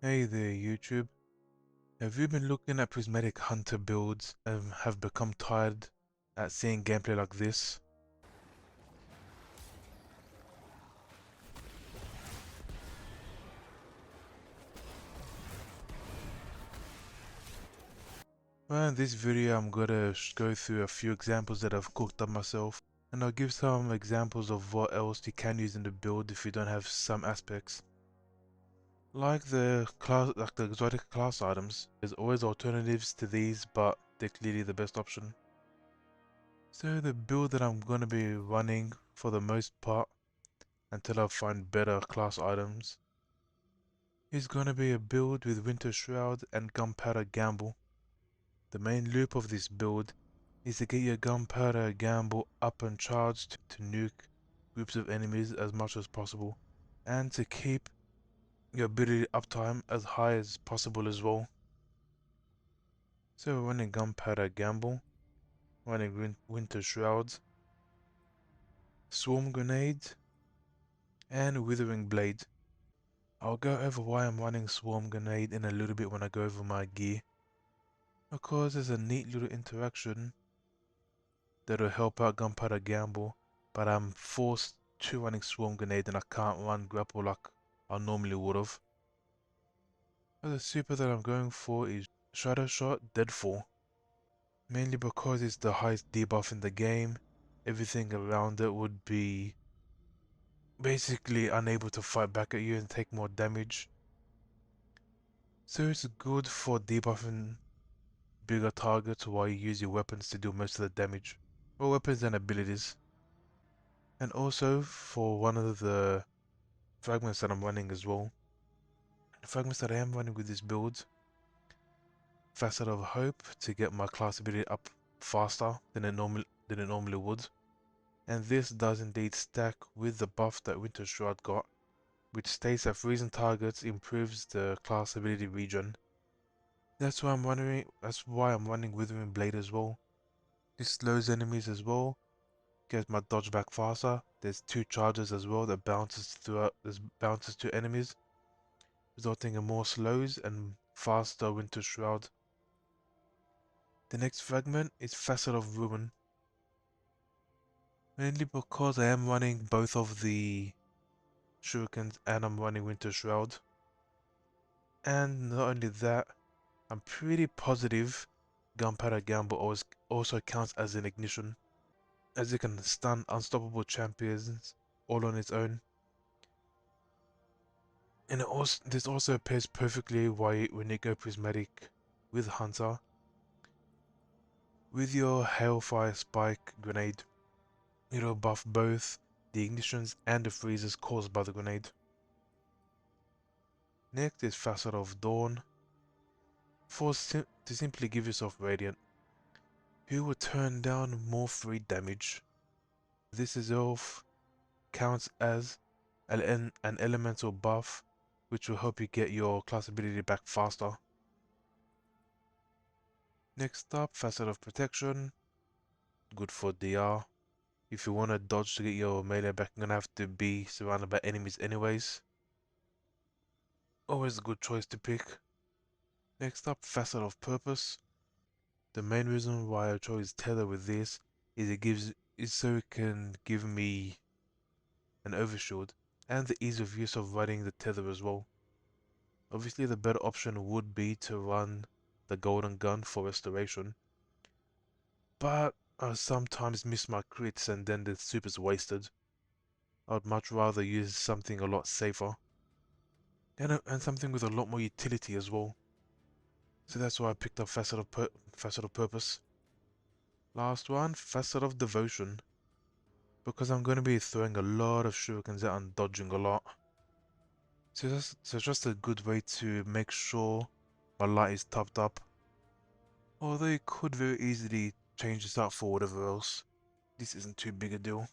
Hey there YouTube. Have you been looking at Prismatic Hunter builds and have become tired at seeing gameplay like this? Well, in this video I'm gonna go through a few examples that I've cooked up myself, and I'll give some examples of what else you can use in the build if you don't have some aspects. Like the exotic class items, there's always alternatives to these, but they're clearly the best option. So the build that I'm gonna be running for the most part until I find better class items is gonna be a build with Winter Shroud and Gunpowder Gamble. The main loop of this build is to get your Gunpowder Gamble up and charged to nuke groups of enemies as much as possible, and to keep your ability uptime as high as possible as well. So we're running Gunpowder Gamble, running Winter Shrouds, Swarm Grenade, and Withering Blade. I'll go over why I'm running Swarm Grenade in a little bit when I go over my gear, because there's a neat little interaction that'll help out Gunpowder Gamble, but I'm forced to running Swarm Grenade and I can't run Grapple like I normally would've. But the super that I'm going for is Shadow Shot Deadfall, mainly because it's the highest debuff in the game. Everything around it would be basically unable to fight back at you and take more damage. So it's good for debuffing bigger targets while you use your weapons to do most of the damage. Or weapons and abilities. And also for one of the fragments that I'm running as well. The fragments that I am running with this build, Facet of Hope to get my class ability up faster than it normally would. And this does indeed stack with the buff that Winter Shroud got, which states that freezing targets improves the class ability regen. That's why I'm running Withering Blade as well. This slows enemies as well, gets my dodge back faster. There's two charges as well that bounces to enemies, resulting in more slows and faster Winter Shroud. The next fragment is Facet of Ruin, mainly because I am running both of the shurikens and I'm running Winter Shroud. And not only that, I'm pretty positive Gunpowder Gamble also counts as an ignition, as it can stun unstoppable champions all on its own. And this also pairs perfectly when you go Prismatic with Hunter with your Hailfire Spike grenade. It'll buff both the ignitions and the freezes caused by the grenade. Next is Facet of Dawn. To simply give yourself Radiant, who will turn down more free damage. This itself counts as an elemental buff, which will help you get your class ability back faster. Next up, Facet of Protection, good for DR. If you want to dodge to get your melee back, you're gonna have to be surrounded by enemies anyways. Always a good choice to pick. Next up, Facet of Purpose. The main reason why I chose Tether with this is so it can give me an overshield and the ease of use of running the Tether as well. Obviously the better option would be to run the Golden Gun for restoration, but I sometimes miss my crits and then the super's wasted. I'd much rather use something a lot safer. And something with a lot more utility as well. So that's why I picked up Facet of Purpose. Last one, Facet of Devotion. Because I'm going to be throwing a lot of shurikens out and dodging a lot. So just a good way to make sure my light is topped up. Although you could very easily change this out for whatever else. This isn't too big a deal.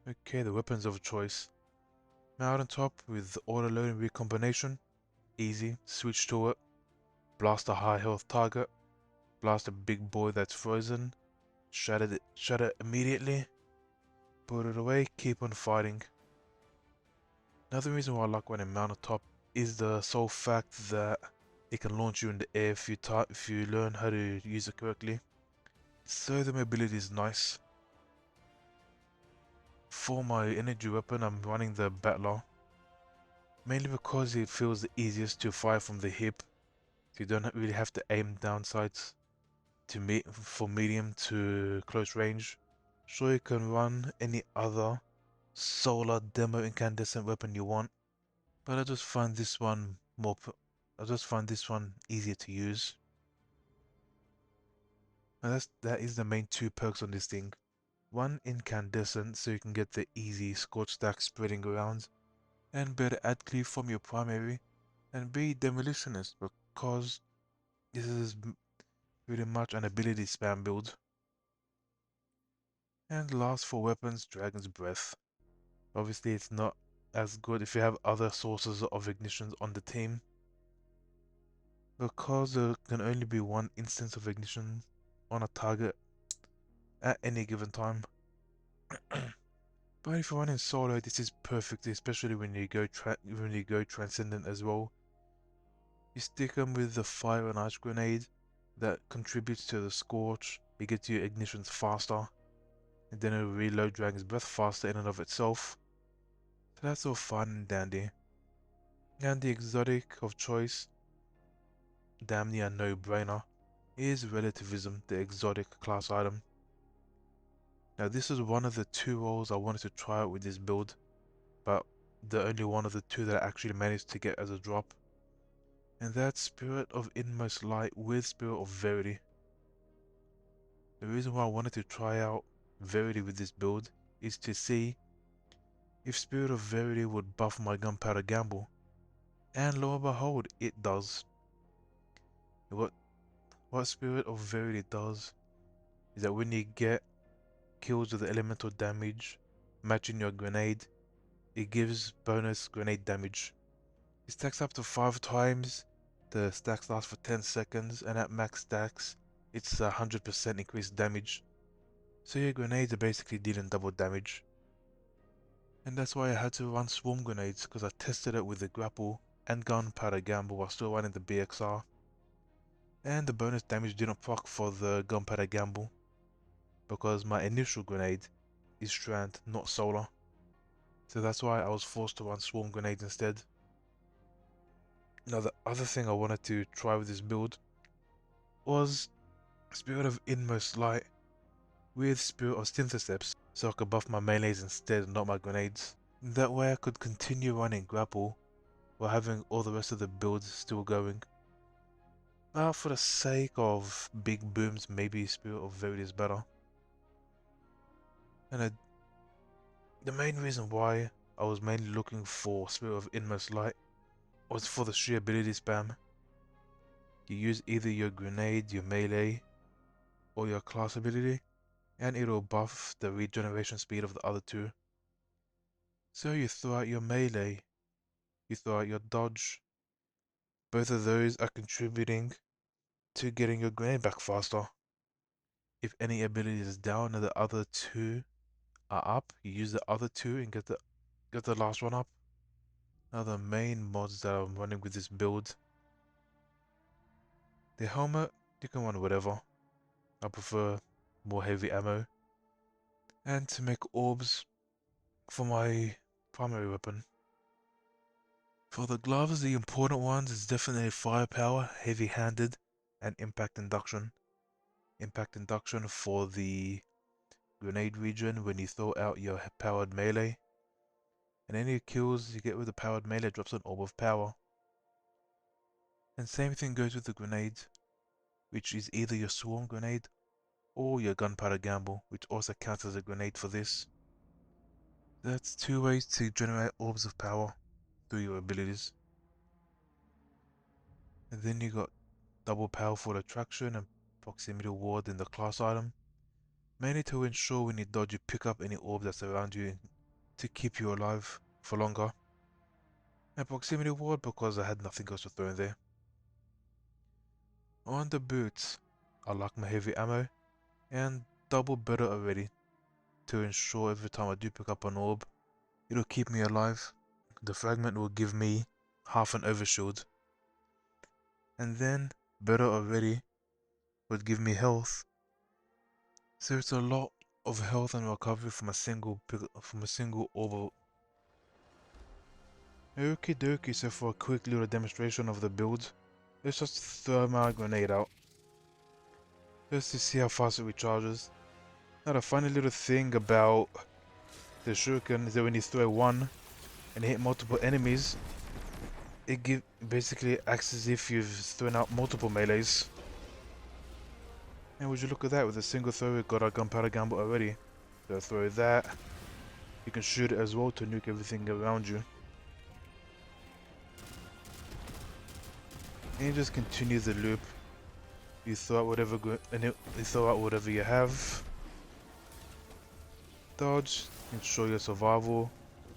Okay, the weapons of choice. Now on top with auto loading recombination. Easy, switch to it. Blast a high health target. Blast a big boy that's frozen. Shatter it immediately. Put it away, keep on fighting. Another reason why I like running mount on top is the sole fact that it can launch you in the air if you learn how to use it correctly. So the mobility is nice. For my energy weapon, I'm running the Battler, mainly because it feels the easiest to fire from the hip, so you don't really have to aim down sights for medium to close range. Sure, you can run any other solar demo incandescent weapon you want, but I just find this one easier to use. And that is the main two perks on this thing. One, incandescent, so you can get the easy scorch stack spreading around, and better add cleave from your primary, and B, demolitionist, because this is pretty much an ability spam build. And last for weapons, Dragon's Breath. Obviously it's not as good if you have other sources of ignitions on the team, because there can only be one instance of ignition on a target at any given time. But if you're running solo, this is perfect, especially when you go Transcendent as well. You stick them with the Fire and Ice Grenade that contributes to the Scorch, it gets you ignitions faster, and then it'll reload Dragon's Breath faster in and of itself. So that's all fine and dandy. And the exotic of choice, damn near no-brainer, is Relativism, the exotic class item. Now this is one of the two roles I wanted to try out with this build, but the only one of the two that I actually managed to get as a drop. And that's Spirit of Inmost Light with Spirit of Verity. The reason why I wanted to try out Verity with this build is to see if Spirit of Verity would buff my Gunpowder Gamble. And lo and behold, it does. What Spirit of Verity does is that when you get kills with the elemental damage matching your grenade, it gives bonus grenade damage. It stacks up to 5 times, the stacks last for 10 seconds, and at max stacks, it's 100% increased damage. So your grenades are basically dealing double damage. And that's why I had to run swarm grenades, because I tested it with the grapple and gunpowder gamble while still running the BXR. And the bonus damage didn't proc for the gunpowder gamble, because my initial grenade is strand, not solar. So that's why I was forced to run swarm grenades instead. Now the other thing I wanted to try with this build was Spirit of Inmost Light with Spirit of Syntheseps, so I could buff my melees instead, not my grenades. That way I could continue running grapple while having all the rest of the builds still going. But for the sake of big booms, maybe Spirit of Verity is better. And the main reason why I was mainly looking for Spirit of Inmost Light was for the sheer ability spam. You use either your grenade, your melee, or your class ability, and it'll buff the regeneration speed of the other two. So you throw out your melee, you throw out your dodge. Both of those are contributing to getting your grenade back faster. If any ability is down and the other two are up, you use the other two and get the last one up. Now the main mods that I'm running with this build. The helmet, you can run whatever. I prefer more heavy ammo. And to make orbs for my primary weapon. For the gloves, the important ones is definitely firepower, heavy-handed, and impact induction. Impact induction for the grenade regen when you throw out your powered melee. And any kills you get with the powered melee drops an orb of power. And same thing goes with the grenade, which is either your swarm grenade or your gunpowder gamble, which also counts as a grenade for this. That's two ways to generate orbs of power through your abilities. And then you got double powerful attraction and proximity ward in the class item, mainly to ensure when you dodge you pick up any orb that's around you to keep you alive for longer. And proximity ward because I had nothing else to throw in there. On the boots, I like my heavy ammo and double better already to ensure every time I do pick up an orb, it'll keep me alive. the fragment will give me half an overshield. And then, better already, would give me health. So it's a lot of health and recovery from a single orb. Okie dokie, so for a quick little demonstration of the build, let's just throw my grenade out. Just to see how fast it recharges. Now the funny little thing about the shuriken is that when you throw one and hit multiple enemies, it basically acts as if you've thrown out multiple melees. And would you look at that, with a single throw we got our gunpowder gamble already. So throw that, you can shoot it as well to nuke everything around you. And you just continue the loop. You throw out whatever you have. Dodge, ensure your survival.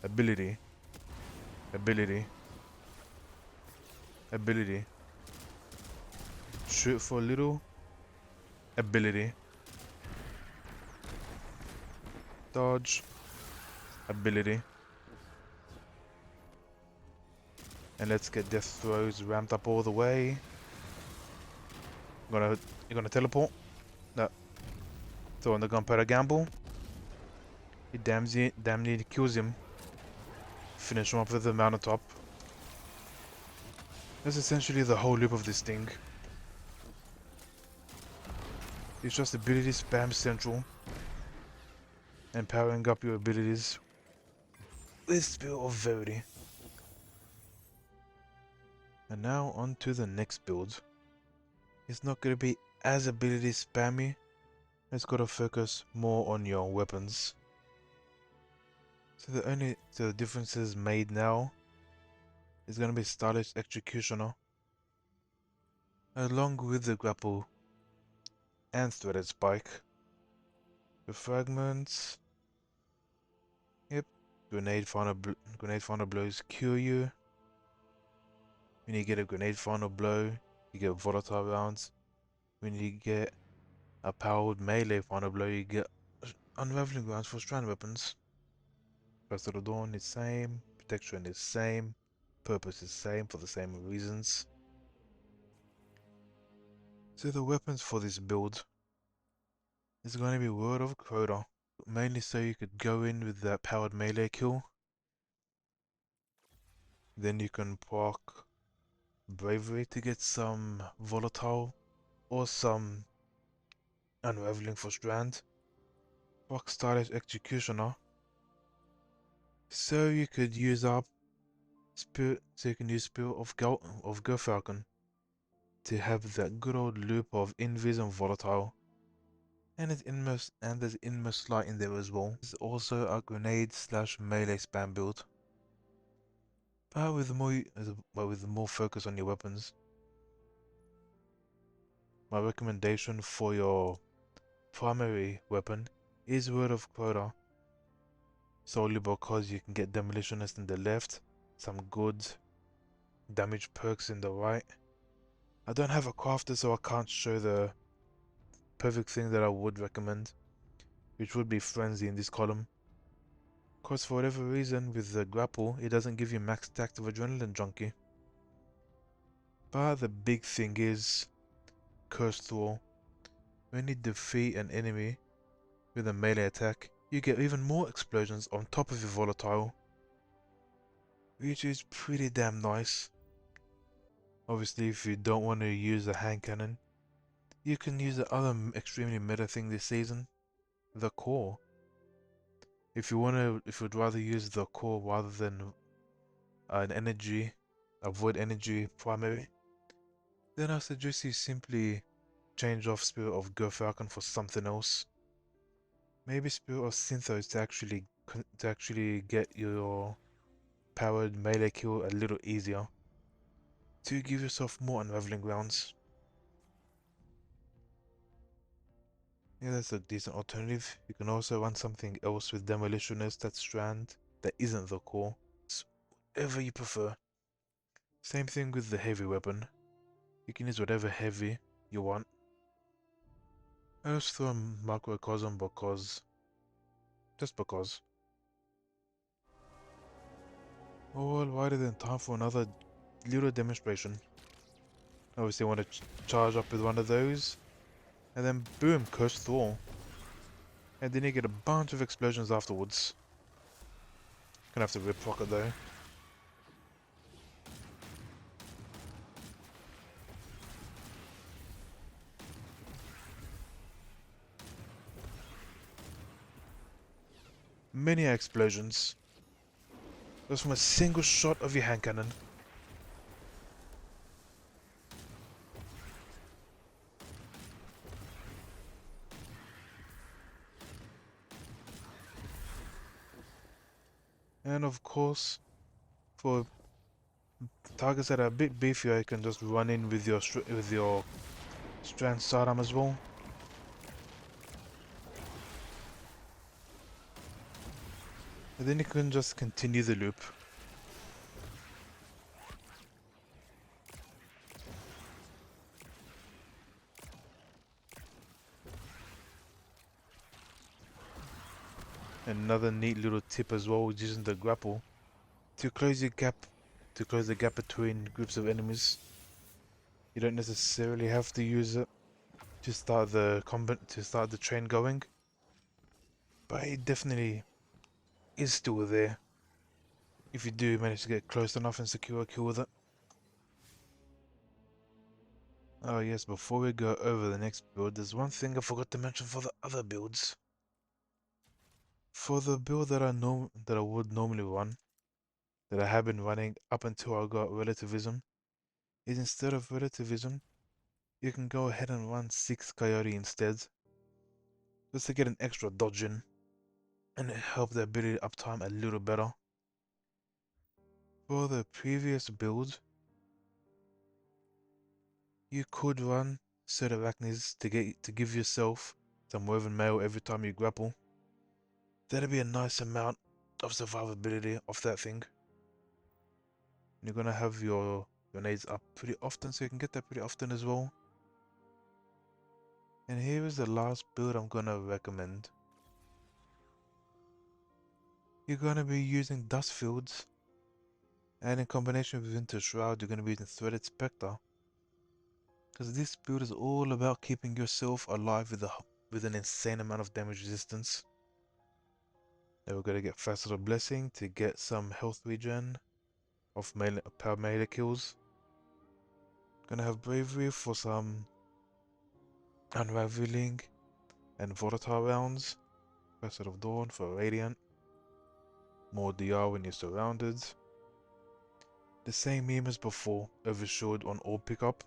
Ability. Shoot for a little. Ability. Dodge. Ability. And let's get death throws ramped up all the way. You're gonna teleport? No. Throw on the gunpowder gamble. He damn near kills him. Finish him up with the mountaintop. That's essentially the whole loop of this thing. It's just ability spam central. And powering up your abilities with Spirit of Verity. And now on to the next build. It's not going to be as ability spammy. It's got to focus more on your weapons. So the differences made now is going to be Stylish Executioner, along with the grapple and threaded spike. The fragments. Yep. Grenade final blows cure you. When you get a grenade final blow, you get volatile rounds. When you get a powered melee final blow, you get unraveling rounds for strand weapons. First of the Dawn is same, protection is same, purpose is same for the same reasons. So the weapons for this build is going to be Word of Crota, mainly so you could go in with that powered melee kill. Then you can proc Bravery to get some volatile or some unraveling for strand. Proc Stylish Executioner, so you could use up Spirit of Gerfalcon to have that good old loop of invis and volatile. And there's inmost light in there as well. This is also a grenade / melee spam build, but with more focus on your weapons. My recommendation for your primary weapon is Word of Crota, solely because you can get Demolitionist in the left, some good damage perks in the right. I don't have a crafter, so I can't show the perfect thing that I would recommend, which would be Frenzy in this column. Cause for whatever reason with the grapple, it doesn't give you max active Adrenaline Junkie. But the big thing is Curse Thrall. When you defeat an enemy with a melee attack, you get even more explosions on top of your volatile, which is pretty damn nice. Obviously, if you don't want to use a hand cannon, you can use the other extremely meta thing this season, the core. If you'd rather use the core rather than avoid energy primary, then I suggest you simply change off Spirit of Gerfalcon for something else. Maybe Spirit of Synthos to actually get your powered melee kill a little easier, to give yourself more unraveling rounds. Yeah, that's a decent alternative. You can also run something else with Demolitionist that strand that isn't the core. It's whatever you prefer. Same thing with the heavy weapon. You can use whatever heavy you want. I just throw a Macrocosm just because. Alrighty then, time for another little demonstration. Obviously I want to charge up with one of those, and then boom, curse Thor. And then you get a bunch of explosions afterwards. Gonna have to rip rocket though. Many explosions. Just from a single shot of your hand cannon. And of course, for targets that are a bit beefier, you can just run in with your strand sidearm as well. And then you can just continue the loop. Another neat little tip as well is using the grapple to close the gap between groups of enemies. You don't necessarily have to use it to start the train going, but it definitely is still there if you do manage to get close enough and secure a kill with it. Oh yes, before we go over the next build, there's one thing I forgot to mention for the other builds. For the build that I would normally run, that I have been running up until I got relativism, is instead of relativism, you can go ahead and run 6 Coyote instead, just to get an extra dodge in, and help the ability uptime a little better. For the previous build, you could run Pseudo-Arachnids to give yourself some woven mail every time you grapple. That'd be a nice amount of survivability of that thing. You're gonna have your grenades up pretty often, so you can get that pretty often as well. And here is the last build I'm gonna recommend. You're gonna be using Dust Fields, and in combination with Winter Shroud, you're gonna be using Threaded Spectre. Because this build is all about keeping yourself alive with an insane amount of damage resistance. Then we're gonna get Facile Blessing to get some health regen of power melee kills. Gonna have Bravery for some unraveling and volatile rounds. Facet of Dawn for Radiant. More DR when you're surrounded. The same meme as before, overshot on all pickup.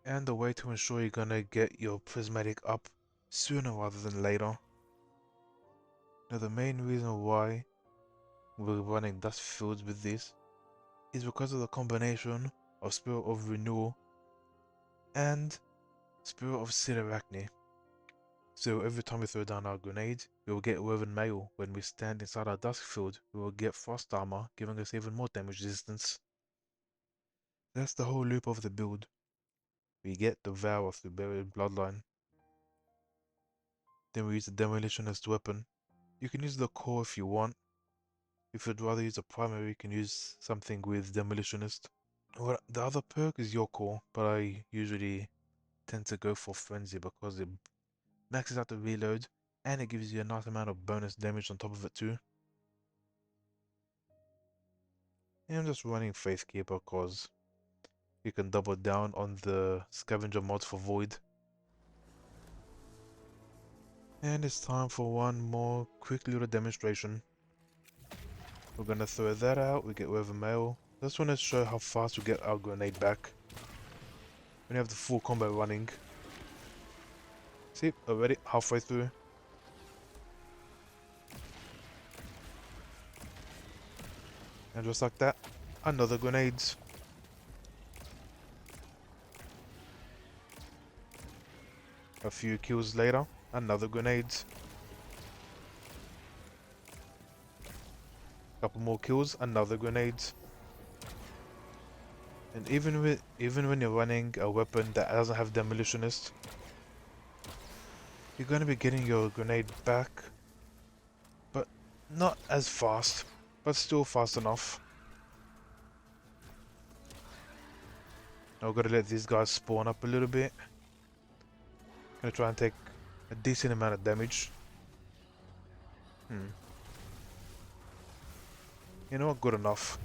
And the way to ensure you're gonna get your Prismatic up sooner rather than later. Now the main reason why we're running Dust Fields with this is because of the combination of Spirit of Renewal and Spirit of Pseudo-Arachne. So every time we throw down our grenade, we will get woven mail. When we stand inside our dusk field, we will get frost armor, giving us even more damage resistance. That's the whole loop of the build. We get the Vow through Buried Bloodline. Then we use the Demolitionist weapon. You can use the core if you want. If you'd rather use a primary, you can use something with Demolitionist. Well, the other perk is your core, but I usually tend to go for Frenzy because it maxes out the reload and it gives you a nice amount of bonus damage on top of it too. And I'm just running Faithkeeper because you can double down on the scavenger mods for Void. And it's time for one more quick little demonstration. We're gonna throw that out, we get Weather Mail. Just want to show how fast we get our grenade back when you have the full combo running. See, already halfway through. And just like that, another grenades. A few kills later, another grenades. Couple more kills, another grenades. And even when you're running a weapon that doesn't have Demolitionist, you're gonna be getting your grenade back, but not as fast. but still fast enough. I've got to let these guys spawn up a little bit. Gonna try and take a decent amount of damage. You know what? Good enough.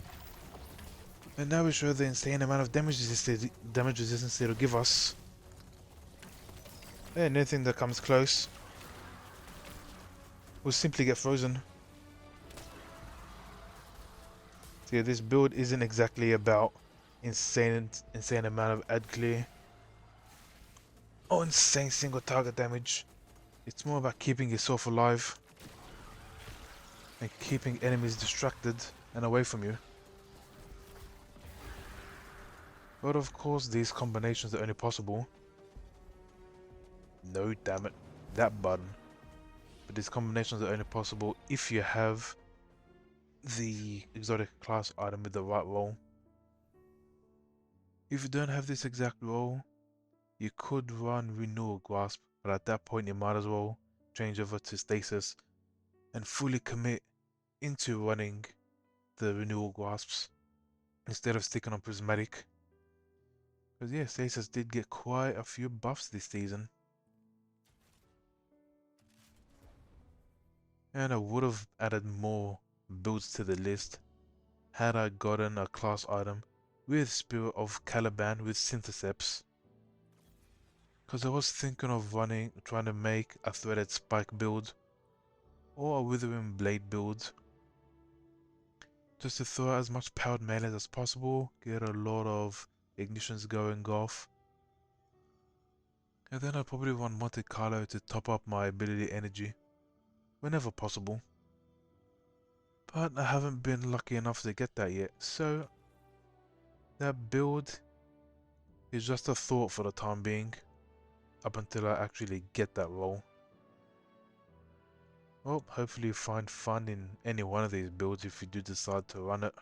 And now we show the insane amount of damage resistance it'll give us. And anything that comes close will simply get frozen. So yeah, this build isn't exactly about insane amount of ad clear or insane single target damage. It's more about keeping yourself alive and keeping enemies distracted and away from you. But of course these combinations are only possible. No, damn it, that button. But these combinations are only possible if you have the exotic class item with the right role. If you don't have this exact role, you could run Renewal Grasp, but at that point you might as well change over to Stasis and fully commit into running the Renewal Grasps instead of sticking on Prismatic. Because yeah, Stasis did get quite a few buffs this season. And I would have added more builds to the list had I gotten a class item with Spirit of Caliban with Syntheseps. Because I was thinking of trying to make a Threaded Spike build or a Withering Blade build, just to throw out as much powered melees as possible, get a lot of ignitions going off, and then I'd probably want Monte Carlo to top up my ability energy whenever possible. But I haven't been lucky enough to get that yet, so that build is just a thought for the time being, up until I actually get that role. Well, hopefully you find fun in any one of these builds if you do decide to run it.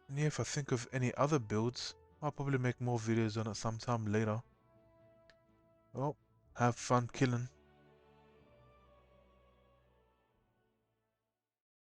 And yeah, if I think of any other builds, I'll probably make more videos on it sometime later. Well, have fun killing.